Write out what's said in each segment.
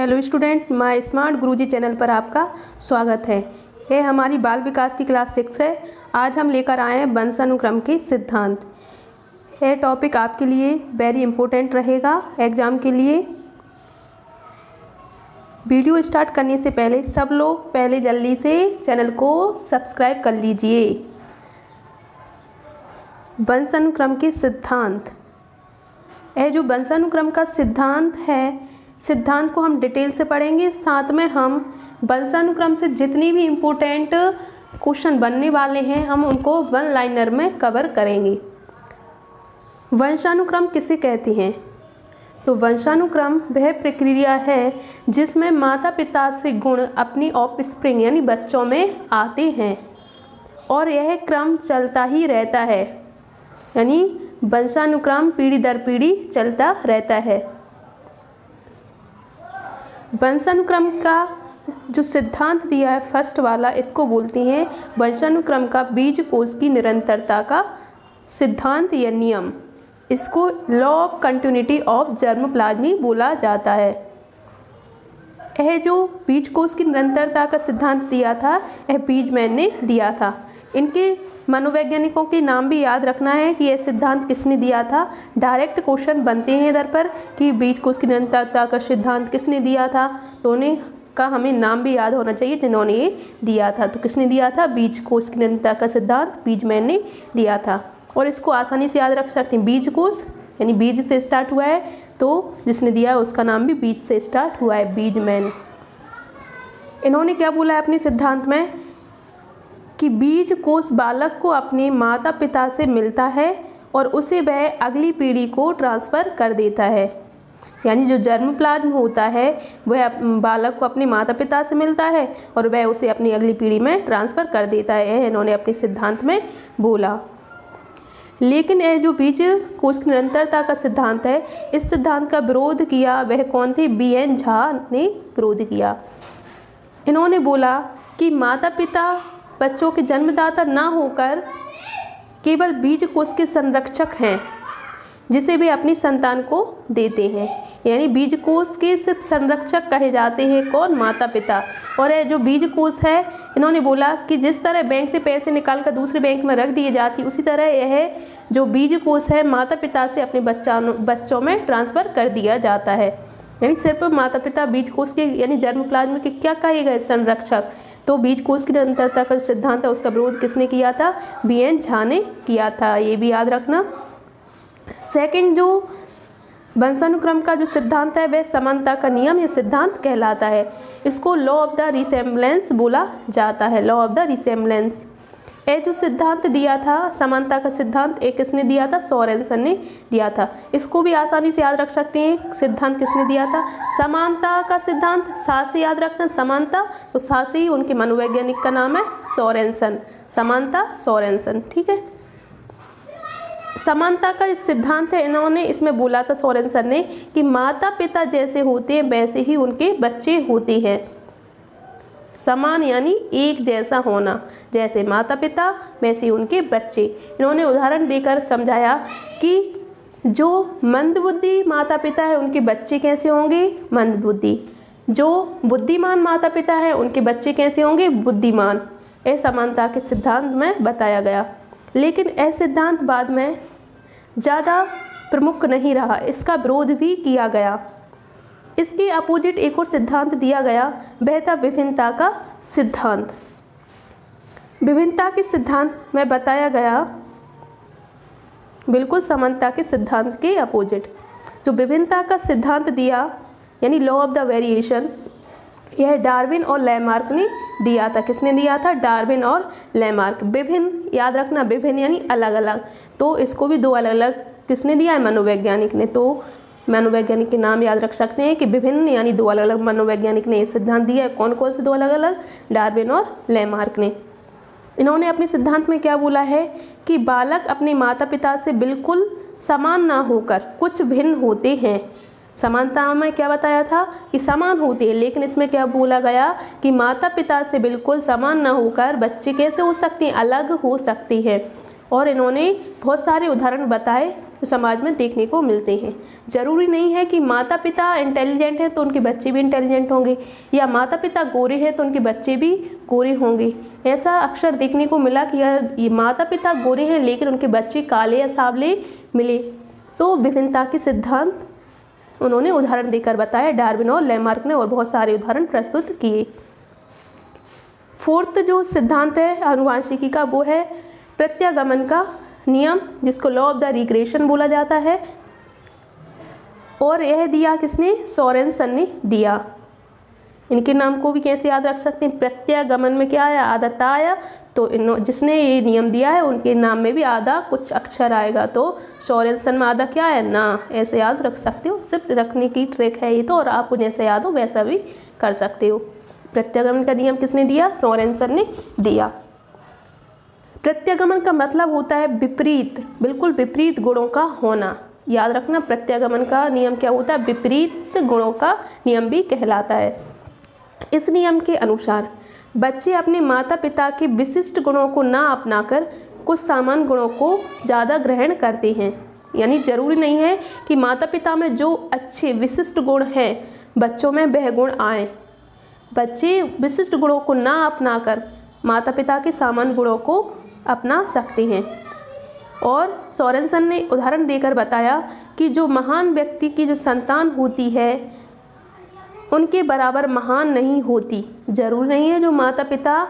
Hello student, my smart Guruji channel पर आपका स्वागत है। यह हमारी बाल विकास की क्लास 6 है। आज हम लेकर आए हैं वंशानुक्रम के सिद्धांत। यह टॉपिक आपके लिए वेरी इंपॉर्टेंट रहेगा एग्ज़ाम के लिए। वीडियो स्टार्ट करने से पहले सब लोग पहले जल्दी से चैनल को सब्सक्राइब कर लीजिए। वंशानुक्रम के सिद्धांत, यह जो वंशानुक्रम का सिद्धांत है, सिद्धांत को हम डिटेल से पढ़ेंगे। साथ में हम वंशानुक्रम से जितनी भी इम्पोर्टेंट क्वेश्चन बनने वाले हैं हम उनको वन लाइनर में कवर करेंगे। वंशानुक्रम किसे कहते हैं? तो वंशानुक्रम वह प्रक्रिया है जिसमें माता पिता से गुण अपनी ऑफस्प्रिंग यानी बच्चों में आते हैं और यह क्रम चलता ही रहता है, यानी वंशानुक्रम पीढ़ी दर पीढ़ी चलता रहता है। वंशानुक्रम का जो सिद्धांत दिया है फर्स्ट वाला, इसको बोलते हैं वंशानुक्रम का बीजकोश की निरंतरता का सिद्धांत या नियम। इसको लॉ ऑफ कंटिन्यूटी ऑफ जर्मप्लाज्मी बोला जाता है। यह जो बीजकोश की निरंतरता का सिद्धांत दिया था यह बीजमैन ने दिया था। इनके मनोवैज्ञानिकों के नाम भी याद रखना है कि यह सिद्धांत किसने दिया था। डायरेक्ट क्वेश्चन बनते हैं इधर पर कि बीजकोश की निरंतरता का सिद्धांत किसने दिया था, तो उन्हें का हमें नाम भी याद होना चाहिए जिन्होंने ये दिया था। तो किसने दिया था? बीजकोश की निरंतरता का सिद्धांत बीजमैन ने दिया था। और इसको आसानी से याद रख सकते हैं, बीजकोश यानी बीज से स्टार्ट हुआ है तो जिसने दिया है उसका नाम भी बीज से स्टार्ट हुआ है, बीजमैन। इन्होंने क्या बोला है अपने सिद्धांत में कि बीजकोश बालक को अपने माता पिता से मिलता है और उसे वह अगली पीढ़ी को ट्रांसफ़र कर देता है। यानी जो जर्मप्लाज्म होता है वह बालक को अपने माता पिता से मिलता है और वह उसे अपनी अगली पीढ़ी में ट्रांसफ़र कर देता है, इन्होंने अपने सिद्धांत में बोला। लेकिन यह जो बीजकोश की निरंतरता का सिद्धांत है, इस सिद्धांत का विरोध किया वह कौन थे? BN झा ने विरोध किया। इन्होंने बोला कि माता पिता बच्चों के जन्मदाता ना होकर केवल बीजकोश के संरक्षक हैं जिसे वे अपनी संतान को देते हैं। यानी बीजकोश के सिर्फ संरक्षक कहे जाते हैं कौन? माता पिता। और यह जो बीजकोश है, इन्होंने बोला कि जिस तरह बैंक से पैसे निकाल कर दूसरे बैंक में रख दिए जाती, उसी तरह यह जो बीजकोश है माता पिता से अपने बच्चों में ट्रांसफ़र कर दिया जाता है। यानी सिर्फ माता पिता बीजकोश के यानी जर्मप्लाज्म के क्या कहे गए? संरक्षक। तो बीजकोश की निरंतरता का सिद्धांत है उसका विरोध किसने किया था? BN झा ने किया था, ये भी याद रखना। सेकंड जो वंशानुक्रम का जो सिद्धांत है वह समानता का नियम या सिद्धांत कहलाता है। इसको लॉ ऑफ द रिसेम्बलेंस बोला जाता है, लॉ ऑफ द रिसेम्बलेंस। यह जो सिद्धांत दिया था समानता का सिद्धांत, एक किसने दिया था? सोरेनसन ने दिया था। इसको भी आसानी से याद रख सकते हैं, सिद्धांत किसने दिया था? समानता का सिद्धांत सा से याद रखना, समानता तो सा से ही उनके मनोवैज्ञानिक का नाम है सोरेनसन, समानता सोरेनसन। ठीक है, समानता का सिद्धांत है, इन्होंने इसमें बोला था सोरेनसन ने कि माता पिता जैसे होते हैं वैसे ही उनके बच्चे होते हैं। समान यानी एक जैसा होना, जैसे माता पिता वैसे उनके बच्चे। इन्होंने उदाहरण देकर समझाया कि जो मंदबुद्धि माता पिता है उनके बच्चे कैसे होंगे? मंदबुद्धि। जो बुद्धिमान माता पिता है उनके बच्चे कैसे होंगे? बुद्धिमान। यह समानता के सिद्धांत में बताया गया। लेकिन यह सिद्धांत बाद में ज़्यादा प्रमुख नहीं रहा, इसका विरोध भी किया गया। इसके अपोजिट एक और सिद्धांत दिया गया, वह था विभिन्नता का सिद्धांत। विभिन्नता के सिद्धांत में बताया गया बिल्कुल समानता के सिद्धांत के अपोजिट। जो विभिन्नता का सिद्धांत दिया यानी लॉ ऑफ द वेरिएशन, यह डार्विन और लैमार्क ने दिया था। किसने दिया था? डार्विन और लैमार्क। विभिन्न याद रखना, विभिन्न यानी अलग अलग, तो इसको भी दो अलग अलग किसने दिया है? मनोवैज्ञानिक ने। तो मनोवैज्ञानिक के नाम याद रख सकते हैं कि विभिन्न यानी दो अलग अलग मनोवैज्ञानिक ने ये सिद्धांत दिया है। कौन कौन से दो अलग अलग? डार्विन और लैमार्क ने। इन्होंने अपने सिद्धांत में क्या बोला है कि बालक अपने माता पिता से बिल्कुल समान ना होकर कुछ भिन्न होते हैं। समानता में क्या बताया था कि समान होते हैं, लेकिन इसमें क्या बोला गया कि माता पिता से बिल्कुल समान ना होकर बच्चे कैसे हो सकते हैं? अलग हो सकते हैं। और इन्होंने बहुत सारे उदाहरण बताए जो समाज में देखने को मिलते हैं। ज़रूरी नहीं है कि माता पिता इंटेलिजेंट हैं तो उनके बच्चे भी इंटेलिजेंट होंगे, या माता पिता गोरे हैं तो उनके बच्चे भी गोरे होंगे। ऐसा अक्सर देखने को मिला कि ये माता पिता गोरे हैं लेकिन उनके बच्चे काले या सांवले मिले। तो विभिन्नता के सिद्धांत उन्होंने उदाहरण देकर बताया, डार्विन और लैमार्क ने, और बहुत सारे उदाहरण प्रस्तुत किए। फोर्थ जो सिद्धांत है आनुवांशिकी का वो है प्रत्यागमन का नियम, जिसको लॉ ऑफ द रिग्रेशन बोला जाता है। और यह दिया किसने? सोरेनसन ने दिया। इनके नाम को भी कैसे याद रख सकते हैं? प्रत्यागमन में क्या आया? आधा आया, तो जिसने ये नियम दिया है उनके नाम में भी आधा कुछ अक्षर आएगा, तो सोरेनसन में आधा क्या है? ना। ऐसे याद रख सकते हो, सिर्फ रखने की ट्रिक है ये तो, और आपको जैसे याद हो वैसा भी कर सकते हो। प्रत्यागमन का नियम किसने दिया? सोरेनसन ने दिया। प्रत्यागमन का मतलब होता है विपरीत, बिल्कुल विपरीत गुणों का होना। याद रखना, प्रत्यागमन का नियम क्या होता है? विपरीत गुणों का नियम भी कहलाता है। इस नियम के अनुसार बच्चे अपने माता पिता के विशिष्ट गुणों को ना अपनाकर कुछ सामान्य गुणों को ज़्यादा ग्रहण करते हैं। यानी ज़रूरी नहीं है कि माता पिता में जो अच्छे विशिष्ट गुण हैं बच्चों में वह गुण आए। बच्चे विशिष्ट गुणों को ना अपनाकर माता पिता के सामान्य गुणों को अपना सकते हैं। और सोरेनसन ने उदाहरण देकर बताया कि जो महान व्यक्ति की जो संतान होती है उनके बराबर महान नहीं होती। ज़रूर नहीं है जो माता पिता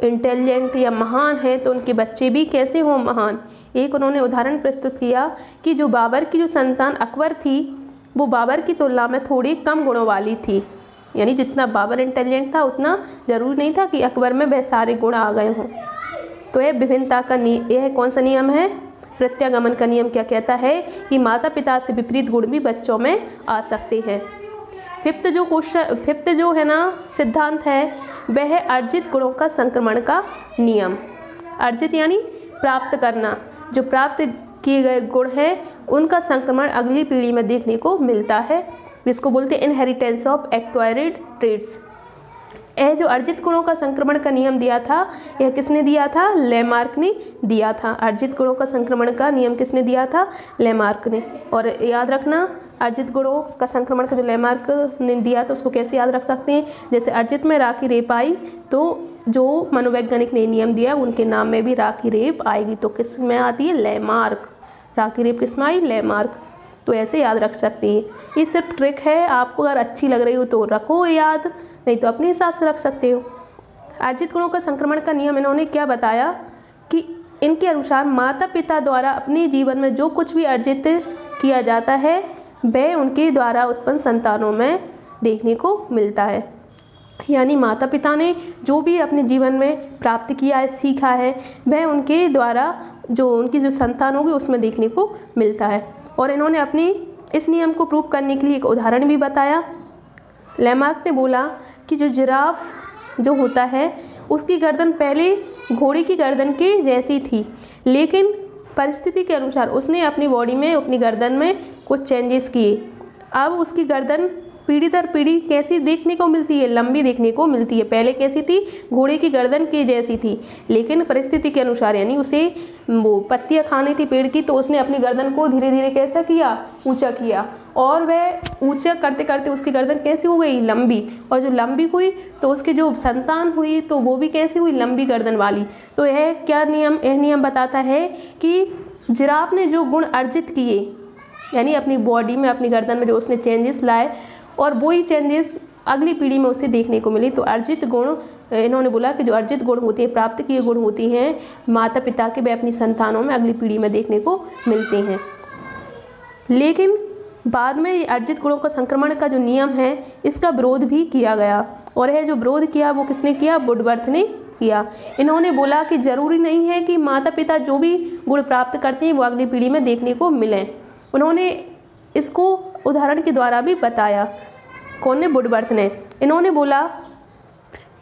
इंटेलिजेंट या महान है तो उनके बच्चे भी कैसे हों? महान। एक उन्होंने उदाहरण प्रस्तुत किया कि जो बाबर की जो संतान अकबर थी वो बाबर की तुलना में थोड़ी कम गुणों वाली थी। यानी जितना बाबर इंटेलिजेंट था उतना ज़रूरी नहीं था कि अकबर में वह सारे गुण आ गए हों। तो यह विभिन्नता का यह कौन सा नियम है? प्रत्यागमन का नियम क्या कहता है कि माता पिता से विपरीत गुण भी बच्चों में आ सकते हैं। फिफ्थ जो है ना सिद्धांत है वह है अर्जित गुणों का संक्रमण का नियम। अर्जित यानी प्राप्त करना, जो प्राप्त किए गए गुण हैं उनका संक्रमण अगली पीढ़ी में देखने को मिलता है, जिसको बोलते हैं इनहेरिटेंस ऑफ एक्वायर्ड ट्रेट्स। यह जो अर्जित गुणों का संक्रमण का नियम दिया था यह किसने दिया था? लैमार्क ने दिया था। अर्जित गुणों का संक्रमण का नियम किसने दिया था? लैमार्क ने। और याद रखना, अर्जित गुणों का संक्रमण का जो लैमार्क ने दिया था उसको कैसे याद रख सकते हैं? जैसे अर्जित में राखी रेप आई तो जो मनोवैज्ञानिक ने नियम दिया उनके नाम में भी राखी रेप आएगी, तो किस में आती है? लैमार्क। राखी रेप किस में आई? लैमार्क। तो ऐसे याद रख सकते हैं। ये सिर्फ ट्रिक है, आपको अगर अच्छी लग रही हो तो रखो याद, नहीं तो अपने हिसाब से रख सकते हो। अर्जित गुणों का संक्रमण का नियम इन्होंने क्या बताया कि इनके अनुसार माता पिता द्वारा अपने जीवन में जो कुछ भी अर्जित किया जाता है वह उनके द्वारा उत्पन्न संतानों में देखने को मिलता है। यानी माता पिता ने जो भी अपने जीवन में प्राप्त किया है, सीखा है, वह उनके द्वारा जो उनकी जो संतान होगी उसमें देखने को मिलता है। और इन्होंने अपनी इस नियम को प्रूव करने के लिए एक उदाहरण भी बताया। लैमार्क ने बोला कि जो जिराफ जो होता है उसकी गर्दन पहले घोड़े की गर्दन के जैसी थी, लेकिन परिस्थिति के अनुसार उसने अपनी बॉडी में, अपनी गर्दन में कुछ चेंजेस किए। अब उसकी गर्दन पीढ़ी दर पीढ़ी कैसी देखने को मिलती है? लंबी देखने को मिलती है। पहले कैसी थी? घोड़े की गर्दन के जैसी थी, लेकिन परिस्थिति के अनुसार, यानी उसे वो पत्तियाँ खानी थी पेड़ की, तो उसने अपनी गर्दन को धीरे धीरे कैसा किया? ऊंचा किया, और वह ऊंचा करते करते उसकी गर्दन कैसी हो गई? लंबी। और जो लंबी हुई तो उसकी जो संतान हुई तो वो भी कैसी हुई? लंबी गर्दन वाली। तो यह क्या नियम? यह नियम बताता है कि जिराफ ने जो गुण अर्जित किए, यानी अपनी बॉडी में, अपनी गर्दन में जो उसने चेंजेस लाए, और वही चेंजेस अगली पीढ़ी में उसे देखने को मिली। तो अर्जित गुण, इन्होंने बोला कि जो अर्जित गुण होते हैं, प्राप्त किए गुण होती हैं माता पिता के, वे अपनी संतानों में अगली पीढ़ी में देखने को मिलते हैं। लेकिन बाद में ये अर्जित गुणों का संक्रमण का जो नियम है इसका विरोध भी किया गया, और यह जो विरोध किया वो किसने किया? वुडवर्थ ने किया। इन्होंने बोला कि ज़रूरी नहीं है कि माता पिता जो भी गुण प्राप्त करते हैं वो अगली पीढ़ी में देखने को मिलें। उन्होंने इसको उदाहरण के द्वारा भी बताया। कौन ने? वुडवर्थ ने। इन्होंने बोला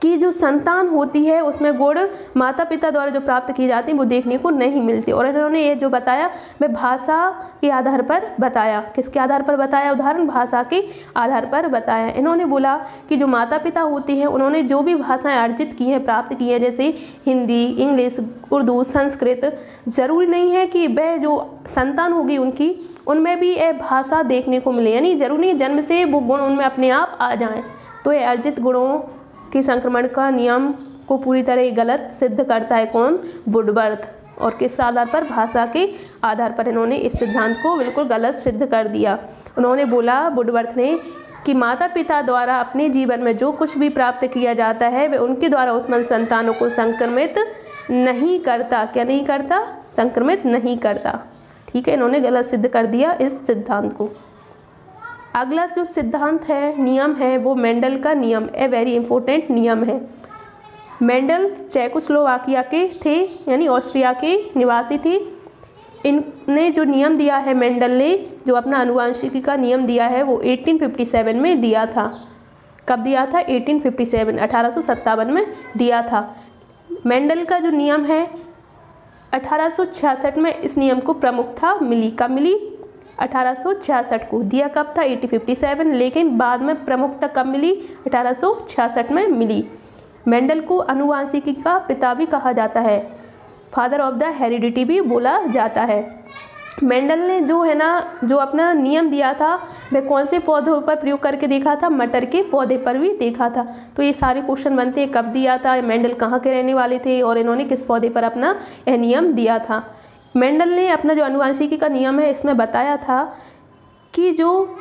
कि जो संतान होती है उसमें गुण माता पिता द्वारा जो प्राप्त की जाती है वो देखने को नहीं मिलती। और इन्होंने ये जो बताया वह भाषा के आधार पर बताया। किसके आधार पर बताया? उदाहरण भाषा के आधार पर बताया। इन्होंने बोला कि जो माता पिता होते हैं उन्होंने जो भी भाषाएं अर्जित की हैं, प्राप्त की हैं, जैसे हिंदी, इंग्लिश, उर्दू, संस्कृत, ज़रूरी नहीं है कि वह जो संतान होगी उनकी उनमें भी यह भाषा देखने को मिले, यानी जरूरी नहीं जन्म से वो गुण उनमें अपने आप आ जाएं। तो ये अर्जित गुणों के संक्रमण का नियम को पूरी तरह गलत सिद्ध करता है कौन? वुडवर्थ। और किस आधार पर? भाषा के आधार पर इन्होंने इस सिद्धांत को बिल्कुल गलत सिद्ध कर दिया। उन्होंने बोला, वुडवर्थ ने, कि माता पिता द्वारा अपने जीवन में जो कुछ भी प्राप्त किया जाता है वह उनके द्वारा उत्पन्न संतानों को संक्रमित नहीं करता। क्या नहीं करता? संक्रमित नहीं करता। ठीक है, इन्होंने गलत सिद्ध कर दिया इस सिद्धांत को। अगला जो सिद्धांत है, नियम है, वो मेंडल का नियम, ए वेरी इंपॉर्टेंट नियम है। मेंडल चेकोस्लोवाकिया के थे, यानी ऑस्ट्रिया के निवासी थे। इनने जो नियम दिया है, मेंडल ने जो अपना आनुवंशिकी का नियम दिया है वो 1857 में दिया था। कब दिया था? 1857, 1857 में दिया था। मेंडल का जो नियम है 1866 में इस नियम को प्रमुखता मिली। कब मिली? 1866 को। दिया कब था? 1857, लेकिन बाद में प्रमुखता कब मिली? 1866 में मिली। मेंडल को आनुवंशिकी का पिता भी कहा जाता है, फादर ऑफ द हेरिडिटी भी बोला जाता है। मेंडल ने जो है ना, जो अपना नियम दिया था वह कौन से पौधों पर प्रयोग करके देखा था? मटर के पौधे पर भी देखा था। तो ये सारे क्वेश्चन बनते हैं, कब दिया था, मेंडल कहाँ के रहने वाले थे और इन्होंने किस पौधे पर अपना यह नियम दिया था। मेंडल ने अपना जो आनुवंशिकी का नियम है इसमें बताया था कि जो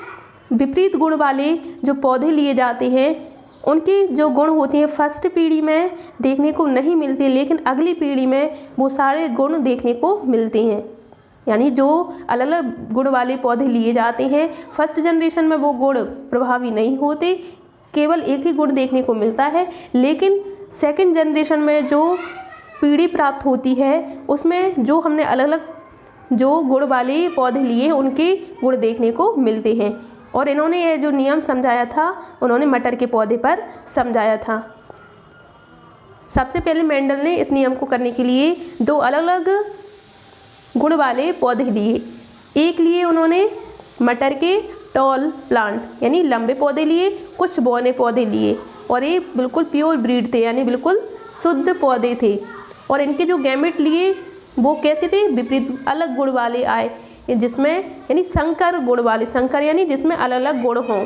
विपरीत गुण वाले जो पौधे लिए जाते हैं उनकी जो गुण होती हैं फर्स्ट पीढ़ी में देखने को नहीं मिलती, लेकिन अगली पीढ़ी में वो सारे गुण देखने को मिलते हैं। यानी जो अलग अलग गुण वाले पौधे लिए जाते हैं, फर्स्ट जनरेशन में वो गुण प्रभावी नहीं होते, केवल एक ही गुण देखने को मिलता है, लेकिन सेकंड जनरेशन में जो पीढ़ी प्राप्त होती है उसमें जो हमने अलग अलग जो गुण वाले पौधे लिए उनके गुण देखने को मिलते हैं। और इन्होंने ये जो नियम समझाया था उन्होंने मटर के पौधे पर समझाया था। सबसे पहले मेंडल ने इस नियम को करने के लिए दो अलग अलग गुण वाले पौधे लिए। एक लिए उन्होंने मटर के टॉल प्लांट यानी लंबे पौधे लिए, कुछ बौने पौधे लिए, और ये बिल्कुल प्योर ब्रीड थे यानी बिल्कुल शुद्ध पौधे थे। और इनके जो गैमेट लिए वो कैसे थे? विपरीत अलग गुण वाले आए, जिसमें यानी संकर गुण वाले, संकर यानी जिसमें अलग अलग गुण हों।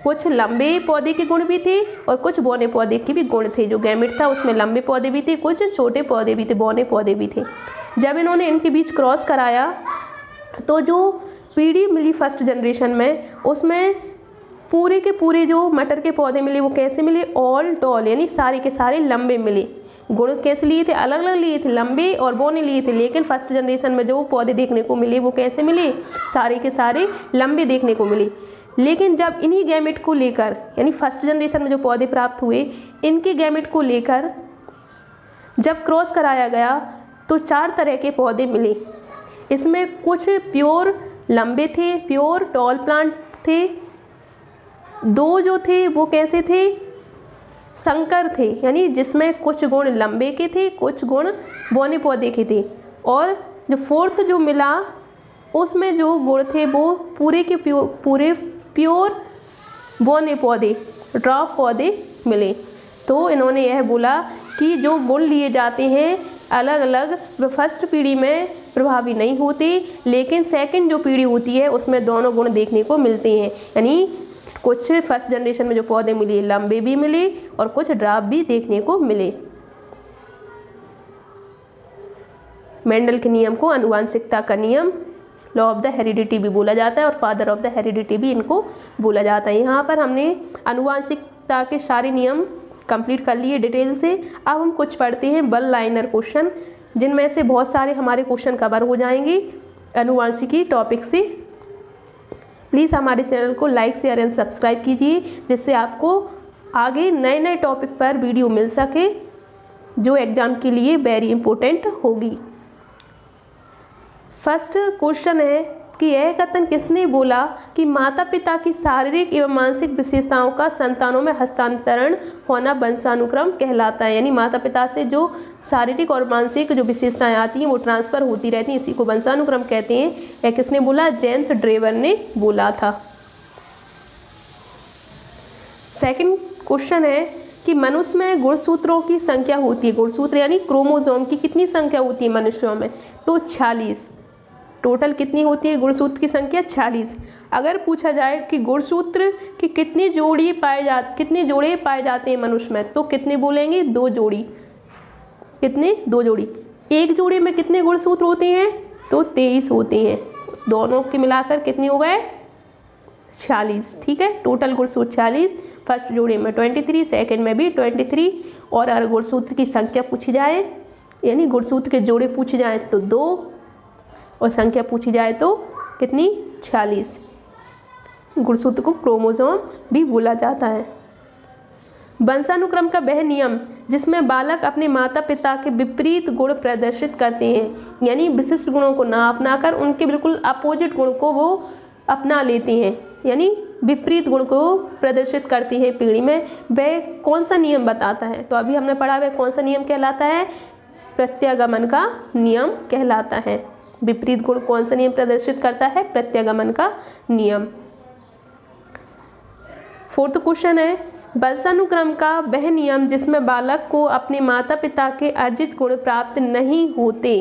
कुछ लंबे पौधे के गुण भी थे और कुछ बौने पौधे के भी गुण थे। जो गैमेट था उसमें लंबे पौधे भी थे, कुछ छोटे पौधे भी थे, बौने पौधे भी थे। जब इन्होंने इनके बीच क्रॉस कराया तो जो पीढ़ी मिली फर्स्ट जनरेशन में उसमें पूरे के पूरे जो मटर के पौधे मिले वो कैसे मिले? ऑल टॉल यानी सारे के सारे लंबे मिले। गुण कैसे लिए थे? अलग अलग लिए थे, लंबे और बौने लिए थे, लेकिन फर्स्ट जनरेशन में जो पौधे देखने को मिले वो कैसे मिले? सारे के सारे लंबे देखने को मिले। लेकिन जब इन्हीं गैमेट को लेकर यानी फर्स्ट जनरेशन में जो पौधे प्राप्त हुए इनके गैमेट को लेकर जब क्रॉस कराया गया तो 4 तरह के पौधे मिले। इसमें कुछ प्योर लंबे थे, प्योर टॉल प्लांट थे। 2 जो थे वो कैसे थे? संकर थे यानी जिसमें कुछ गुण लंबे के थे, कुछ गुण बौने पौधे के थे। और जो 4th जो मिला उसमें जो गुण थे वो पूरे के पूरे प्योर बौने पौधे, ड्राफ पौधे मिले। तो इन्होंने यह बोला कि जो गुण लिए जाते हैं अलग अलग वे फर्स्ट पीढ़ी में प्रभावी नहीं होते, लेकिन सेकंड जो पीढ़ी होती है उसमें दोनों गुण देखने को मिलते हैं। यानी कुछ फर्स्ट जनरेशन में जो पौधे मिले लंबे भी मिले और कुछ ड्राफ भी देखने को मिले। मेंडल के नियम को आनुवंशिकता का नियम, लॉ ऑफ द हेरिडिटी भी बोला जाता है और फादर ऑफ द हेरिडिटी भी इनको बोला जाता है। यहाँ पर हमने आनुवंशिकता के सारे नियम कंप्लीट कर लिए डिटेल से। अब हम कुछ पढ़ते हैं वन लाइनर क्वेश्चन, जिनमें से बहुत सारे हमारे क्वेश्चन कवर हो जाएंगे आनुवंशिकी टॉपिक से। प्लीज़ हमारे चैनल को लाइक, शेयर एंड सब्सक्राइब कीजिए, जिससे आपको आगे नए नए टॉपिक पर वीडियो मिल सके जो एग्ज़ाम के लिए वेरी इंपॉर्टेंट होगी। फर्स्ट क्वेश्चन है कि यह कथन किसने बोला कि माता पिता की शारीरिक एवं मानसिक विशेषताओं का संतानों में हस्तांतरण होना वंशानुक्रम कहलाता है। यानी माता पिता से जो शारीरिक और मानसिक जो विशेषताएं आती हैं वो ट्रांसफर होती रहती हैं, इसी को वंशानुक्रम कहते हैं। यह किसने बोला? जेम्स ड्रेवर ने बोला था। सेकंड क्वेश्चन है कि मनुष्य में गुणसूत्रों की संख्या होती है, गुणसूत्र यानी क्रोमोसोम की कितनी संख्या होती है मनुष्यों में? तो 46। टोटल कितनी होती है गुणसूत्र की संख्या? 46। अगर पूछा जाए कि गुणसूत्र की कितने जोड़े पाए जाते हैं मनुष्य में, तो कितने बोलेंगे? 2 जोड़ी। कितने? 2 जोड़ी। एक जोड़े में कितने गुणसूत्र होते हैं? तो 23 होते हैं। दोनों के मिलाकर कितने हो गए? 46। ठीक है, टोटल गुणसूत्र 46। फर्स्ट जोड़े में 23, सेकंड में भी 23। और अगर गुणसूत्र की संख्या पूछी जाए, यानी गुणसूत्र के जोड़े पूछे जाए तो 2, और संख्या पूछी जाए तो कितनी? 46। गुणसूत्र को क्रोमोसोम भी बोला जाता है। वंशानुक्रम का वह नियम जिसमें बालक अपने माता पिता के विपरीत गुण प्रदर्शित करते हैं, यानी विशिष्ट गुणों को ना अपनाकर उनके बिल्कुल अपोजिट गुण को वो अपना लेते हैं, यानी विपरीत गुण को प्रदर्शित करती है पीढ़ी में, वह कौन सा नियम बताता है? तो अभी हमने पढ़ा वह कौन सा नियम कहलाता है? प्रत्यागमन का नियम कहलाता है। विपरीत गुण कौन सा नियम प्रदर्शित करता है? प्रत्यागमन का नियम। फोर्थ क्वेश्चन है वंशानुक्रम का वह नियम जिसमें बालक को अपने माता पिता के अर्जित गुण प्राप्त नहीं होते,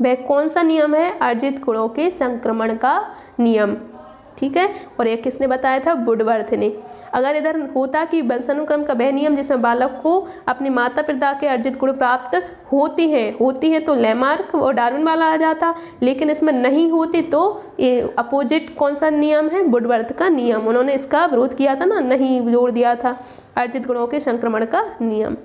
वह कौन सा नियम है? अर्जित गुणों के संक्रमण का नियम। ठीक है, और यह किसने बताया था? वुडवर्थ ने। अगर इधर होता कि वंशानुक्रम का वह नियम जिसमें बालक को अपने माता पिता के अर्जित गुण प्राप्त होती हैं तो लैमार्क और डार्विन वाला आ जाता, लेकिन इसमें नहीं होती तो ये अपोजिट कौन सा नियम है? वुडवर्थ का नियम। उन्होंने इसका विरोध किया था ना, नहीं जोड़ दिया था, अर्जित गुणों के संक्रमण का नियम।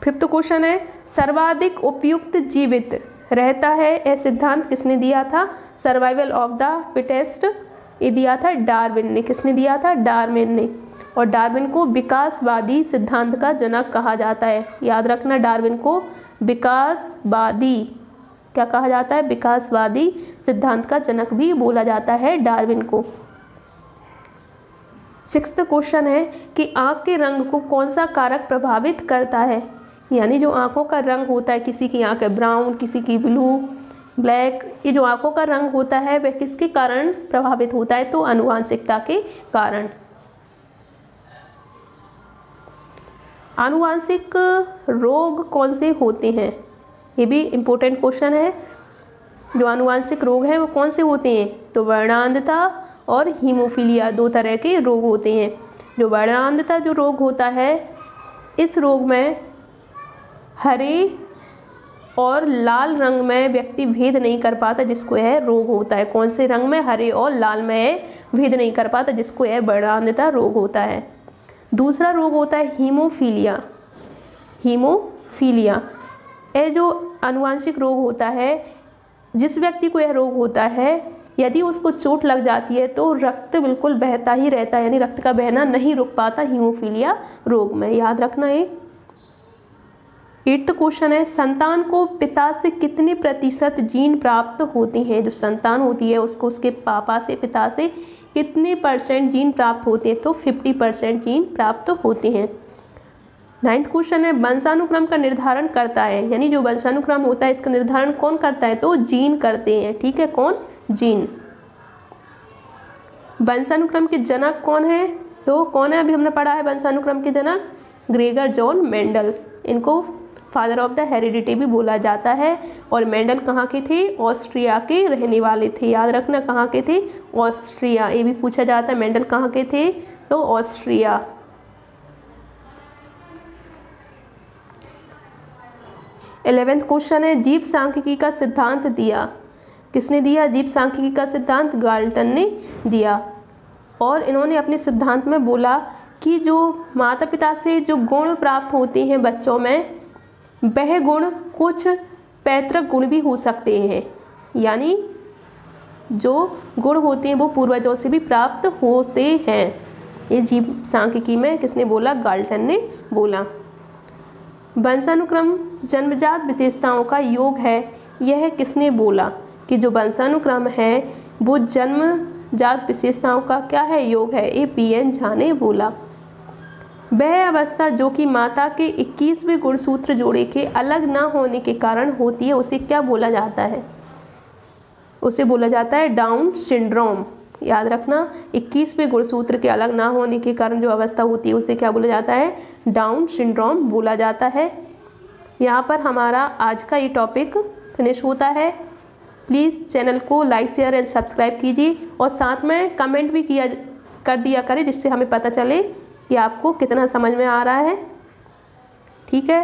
फिफ्थ क्वेश्चन है सर्वाधिक उपयुक्त जीवित रहता है, यह सिद्धांत किसने दिया था? सर्वाइवल ऑफ द फिटेस्ट, ये दिया था डार्विन ने। किसने दिया था? डार्विन ने। और डार्विन को विकासवादी सिद्धांत का जनक कहा जाता है। याद रखना, डार्विन को विकासवादी क्या कहा जाता है? विकासवादी सिद्धांत का जनक भी बोला जाता है डार्विन को। सिक्स्थ क्वेश्चन है कि आँख के रंग को कौन सा कारक प्रभावित करता है? यानी जो आँखों का रंग होता है, किसी की आँखें ब्राउन, किसी की ब्लू, ब्लैक, ये जो आँखों का रंग होता है वह किसके कारण प्रभावित होता है? तो आनुवांशिकता के कारण। आनुवांशिक रोग कौन से होते हैं? ये भी इम्पोर्टेंट क्वेश्चन है। जो आनुवांशिक रोग हैं वो कौन से होते हैं? तो वर्णांधता और हीमोफीलिया 2 तरह के रोग होते हैं। जो वर्णांधता जो रोग होता है, इस रोग में हरे और लाल रंग में व्यक्ति भेद नहीं कर पाता, जिसको यह रोग होता है। कौन से रंग में? हरे और लाल में भेद नहीं कर पाता, जिसको यह वर्णांधता रोग होता है। दूसरा रोग होता है हीमोफीलिया। हीमोफीलिया यह जो आनुवांशिक रोग होता है, जिस व्यक्ति को यह रोग होता है, यदि उसको चोट लग जाती है तो रक्त बिल्कुल बहता ही रहता है, यानी रक्त का बहना नहीं रुक पाता हीमोफीलिया रोग में। याद रखना है। 8th क्वेश्चन है संतान को पिता से कितने प्रतिशत जीन प्राप्त होते हैं? जो संतान होती है उसको उसके पापा से, पिता से कितने % जीन प्राप्त होते हैं? तो 50% जीन प्राप्त होते हैं। 9th क्वेश्चन है वंशानुक्रम का निर्धारण करता है, यानी जो वंशानुक्रम होता है इसका निर्धारण कौन करता है? तो जीन करते हैं। ठीक है, कौन? जीन। वंशानुक्रम के जनक कौन है? तो कौन है? अभी हमने पढ़ा है वंशानुक्रम के जनक ग्रेगर जॉन मेंडल। इनको फादर ऑफ द हेरिडिटी भी बोला जाता है। और मेंडल कहाँ के थे? ऑस्ट्रिया के रहने वाले थे। याद रखना, कहाँ के थे? ऑस्ट्रिया। ये भी पूछा जाता है मेंडल कहाँ के थे? तो ऑस्ट्रिया। 11th क्वेश्चन है जीव सांख्यिकी का सिद्धांत दिया। किसने दिया? जीव सांख्यिकी का सिद्धांत गाल्टन ने दिया। और इन्होंने अपने सिद्धांत में बोला कि जो माता पिता से जो गुण प्राप्त होते हैं बच्चों में, वह गुण कुछ पैतृक गुण भी हो सकते हैं, यानी जो गुण होते हैं वो पूर्वजों से भी प्राप्त होते हैं। ये जीव सांख्यिकी में किसने बोला? गाल्टन ने बोला। वंशानुक्रम जन्मजात विशेषताओं का योग है, यह किसने बोला? कि जो वंशानुक्रम है वो जन्मजात विशेषताओं का क्या है? योग है। ये पी.एन. झा ने बोला। वह अवस्था जो कि माता के 21वें गुणसूत्र जोड़े के अलग ना होने के कारण होती है, उसे क्या बोला जाता है? उसे बोला जाता है डाउन सिंड्रोम। याद रखना, 21वें गुणसूत्र के अलग ना होने के कारण जो अवस्था होती है उसे क्या बोला जाता है? डाउन सिंड्रोम बोला जाता है। यहाँ पर हमारा आज का ये टॉपिक फिनिश होता है। प्लीज़ चैनल को लाइक शेयर एंड सब्सक्राइब कीजिए और साथ में कमेंट भी कर दिया करें, जिससे हमें पता चले कि आपको कितना समझ में आ रहा है। ठीक है।